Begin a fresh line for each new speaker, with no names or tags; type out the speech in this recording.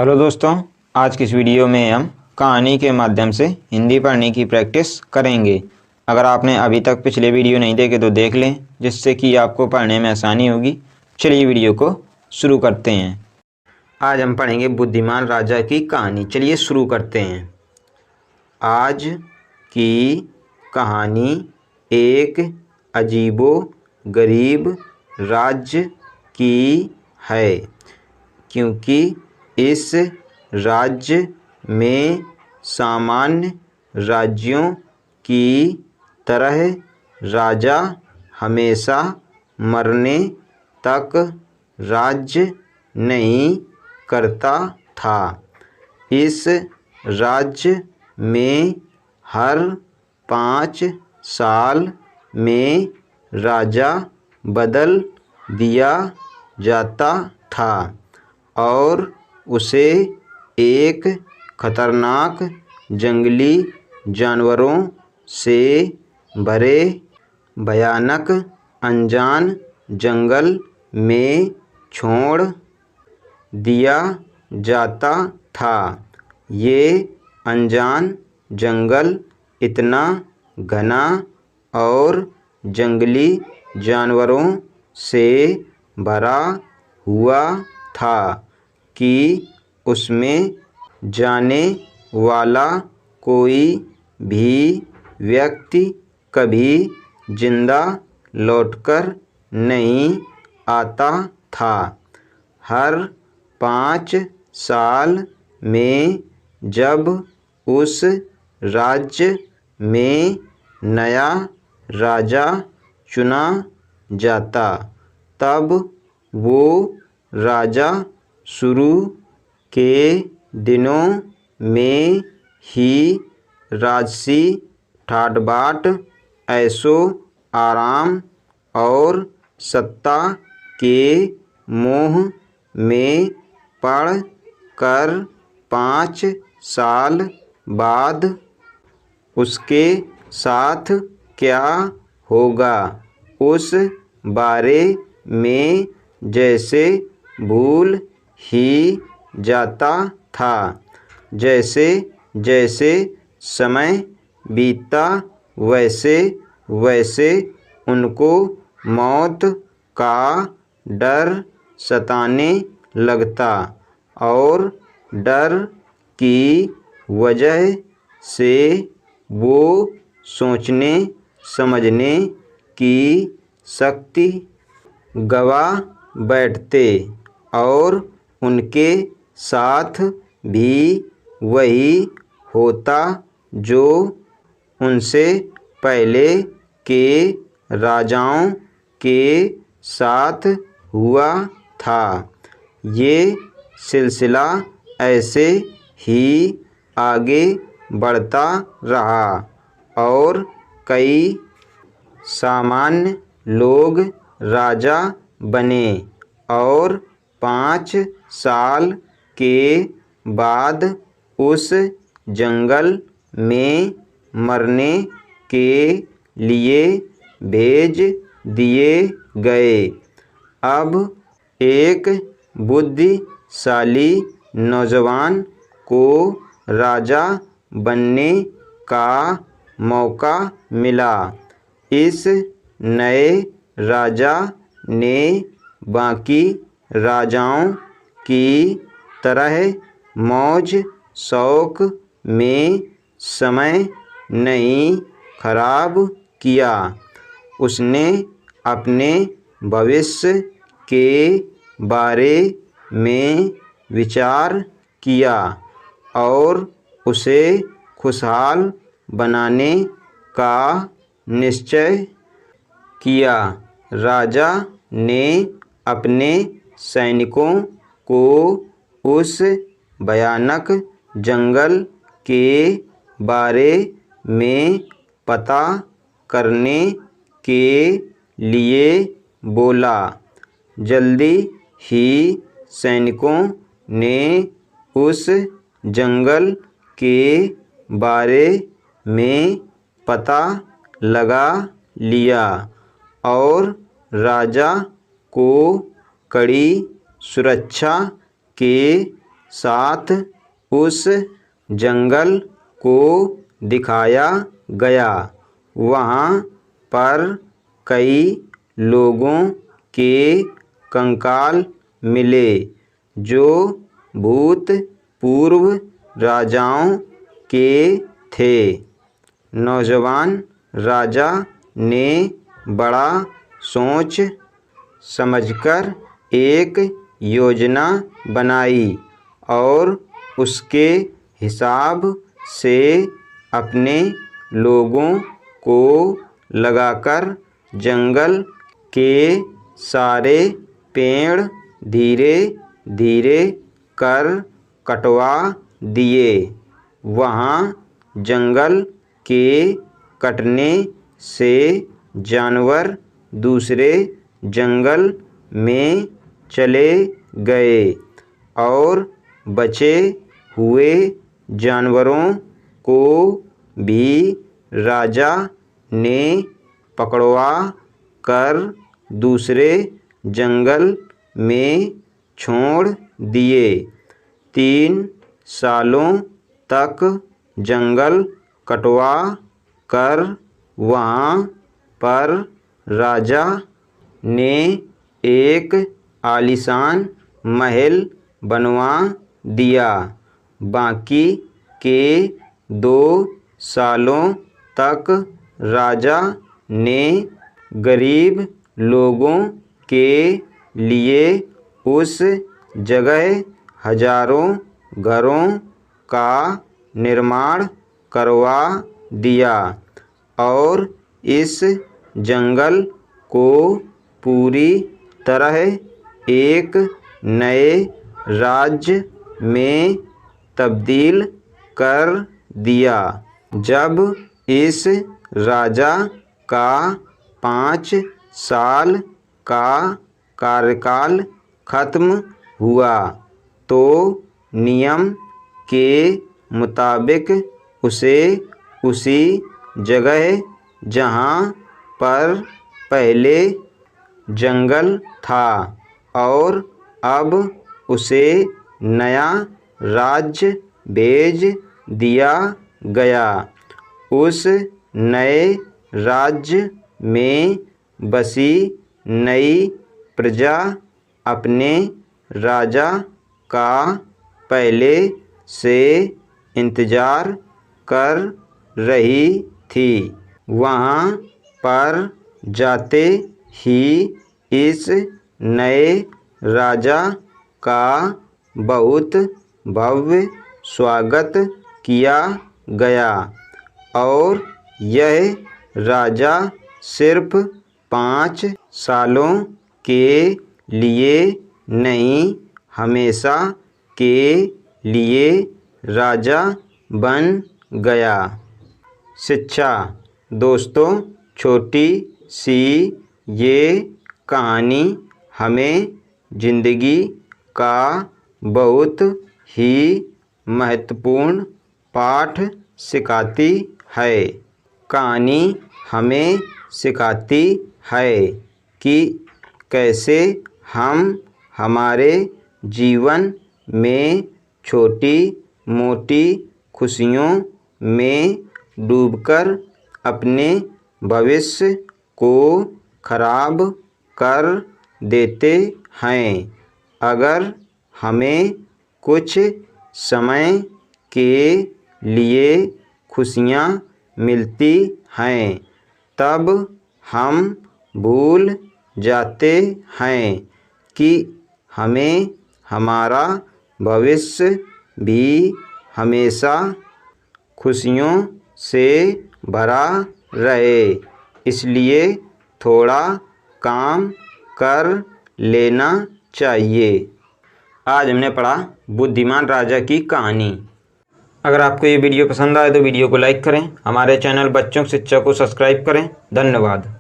Hello दोस्तों, आज की इस वीडियो में हम कहानी के माध्यम से हिंदी पढ़ने की प्रैक्टिस करेंगे। अगर आपने अभी तक पिछले वीडियो नहीं देखे तो देख लें, जिससे कि आपको पढ़ने में आसानी होगी। चलिए वीडियो को शुरू करते हैं। आज हम पढ़ेंगे बुद्धिमान राजा की कहानी। चलिए शुरू करते हैं। आज की कहानी एक अजीबो गरीब राज्य की है, क्योंकि इस राज्य में सामान्य राज्यों की तरह राजा हमेशा मरने तक राज्य नहीं करता था। इस राज्य में हर 5 साल में राजा बदल दिया जाता था और उसे एक खतरनाक जंगली जानवरों से भरे भयानक अनजान जंगल में छोड़ दिया जाता था। ये अनजान जंगल इतना घना और जंगली जानवरों से भरा हुआ था कि उसमें जाने वाला कोई भी व्यक्ति कभी जिंदा लौटकर नहीं आता था। हर 5 साल में जब उस राज्य में नया राजा चुना जाता, तब वो राजा शुरू के दिनों में ही राजसी ठाट-बाट, ऐशो आराम और सत्ता के मोह में पड़ कर 5 साल बाद उसके साथ क्या होगा, उस बारे में जैसे भूल ही जाता था। जैसे जैसे समय बीतता वैसे वैसे उनको मौत का डर सताने लगता और डर की वजह से वो सोचने समझने की शक्ति गवा बैठते और उनके साथ भी वही होता जो उनसे पहले के राजाओं के साथ हुआ था। ये सिलसिला ऐसे ही आगे बढ़ता रहा और कई सामान्य लोग राजा बने और 5 साल के बाद उस जंगल में मरने के लिए भेज दिए गए। अब एक बुद्धिशाली नौजवान को राजा बनने का मौका मिला। इस नए राजा ने बाकी राजाओं की तरह मौज शौक में समय नहीं खराब किया। उसने अपने भविष्य के बारे में विचार किया और उसे खुशहाल बनाने का निश्चय किया। राजा ने अपने सैनिकों को उस भयानक जंगल के बारे में पता करने के लिए बोला। जल्दी ही सैनिकों ने उस जंगल के बारे में पता लगा लिया और राजा को कड़ी सुरक्षा के साथ उस जंगल को दिखाया गया। वहाँ पर कई लोगों के कंकाल मिले जो भूतपूर्व राजाओं के थे। नौजवान राजा ने बड़ा सोच समझकर एक योजना बनाई और उसके हिसाब से अपने लोगों को लगाकर जंगल के सारे पेड़ धीरे धीरे कर कटवा दिए। वहाँ जंगल के कटने से जानवर दूसरे जंगल में चले गए और बचे हुए जानवरों को भी राजा ने पकड़वा कर दूसरे जंगल में छोड़ दिए। 3 सालों तक जंगल कटवा कर वहाँ पर राजा ने एक आलीशान महल बनवा दिया। बाकी के 2 सालों तक राजा ने गरीब लोगों के लिए उस जगह हजारों घरों का निर्माण करवा दिया और इस जंगल को पूरी तरह एक नए राज्य में तब्दील कर दिया। जब इस राजा का 5 साल का कार्यकाल खत्म हुआ तो नियम के मुताबिक उसे उसी जगह जहाँ पर पहले जंगल था और अब उसे नया राज्य भेज दिया गया। उस नए राज्य में बसी नई प्रजा अपने राजा का पहले से इंतजार कर रही थी। वहाँ पर जाते ही इस नए राजा का बहुत भव्य स्वागत किया गया और यह राजा सिर्फ 5 सालों के लिए नहीं, हमेशा के लिए राजा बन गया। शिक्षा। दोस्तों, छोटी सी ये कहानी हमें जिंदगी का बहुत ही महत्वपूर्ण पाठ सिखाती है। कहानी हमें सिखाती है कि कैसे हम हमारे जीवन में छोटी मोटी खुशियों में डूबकर अपने भविष्य को खराब कर देते हैं। अगर हमें कुछ समय के लिए खुशियाँ मिलती हैं तब हम भूल जाते हैं कि हमें हमारा भविष्य भी हमेशा खुशियों से भरा रहे। इसलिए थोड़ा काम कर लेना चाहिए। आज हमने पढ़ा बुद्धिमान राजा की कहानी। अगर आपको ये वीडियो पसंद आए तो वीडियो को लाइक करें, हमारे चैनल बच्चों की शिक्षा को सब्सक्राइब करें। धन्यवाद।